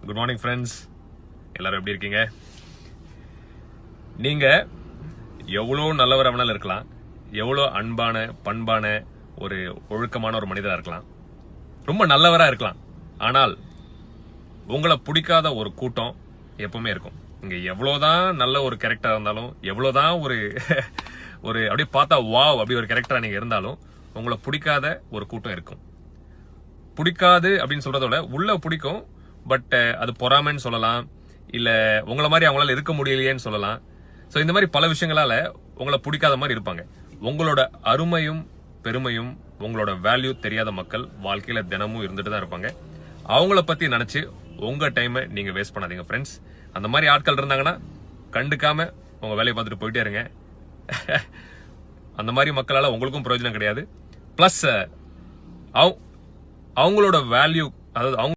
Good morning friends, எல்லாரும் எப்படி இருக்கீங்க? நீங்க எவ்வளோ நல்லவரா வேணாலும் இருக்கலாம், எவ்வளோ அன்பான பண்பான ஒரு ஒழுக்கமான ஒரு மனிதரா இருக்கலாம், ரொம்ப நல்லவரா இருக்கலாம். ஆனால் உங்களை பிடிக்காத ஒரு கூட்டம் எப்பவுமே இருக்கும். நீங்க எவ்வளவுதான் நல்ல ஒரு கேரக்டரா இருந்தாலும், எவ்வளவுதான் ஒரு ஒரு அப்படியே பார்த்தா வாவ் அப்படி ஒரு கேரக்டரா நீங்க இருந்தாலும், உங்களை பிடிக்காத ஒரு கூட்டம் இருக்கும். பிடிக்காது அப்படின்னு சொல்றத விட உள்ள பிடிக்கும், பட் அது பொறாமைன்னு சொல்லலாம், இல்ல உங்களை மாதிரி அவங்களால இருக்க முடியலையேன்னு சொல்லலாம். சோ இந்த மாதிரி பல விஷயங்களால உங்களை பிடிக்காத மாதிரி இருப்பாங்க. உங்களோட அருமையும் பெருமையும் உங்களோட வேல்யூ தெரியாத மக்கள் வாழ்க்கையில தினமும் இருந்துட்டு தான் இருப்பாங்க. அவங்கள பத்தி நினைச்சு உங்க டைமை நீங்க வேஸ்ட் பண்ணாதீங்க ஃப்ரெண்ட்ஸ். அந்த மாதிரி ஆட்கள் இருந்தாங்கன்னா கண்டுக்காம உங்க வேலையை பார்த்துட்டு போயிட்டே இருங்க. அந்த மாதிரி மக்களால உங்களுக்கும் பிரயோஜனம் கிடையாது. பிளஸ் அவங்களோட வேல்யூ, அதாவது அவங்க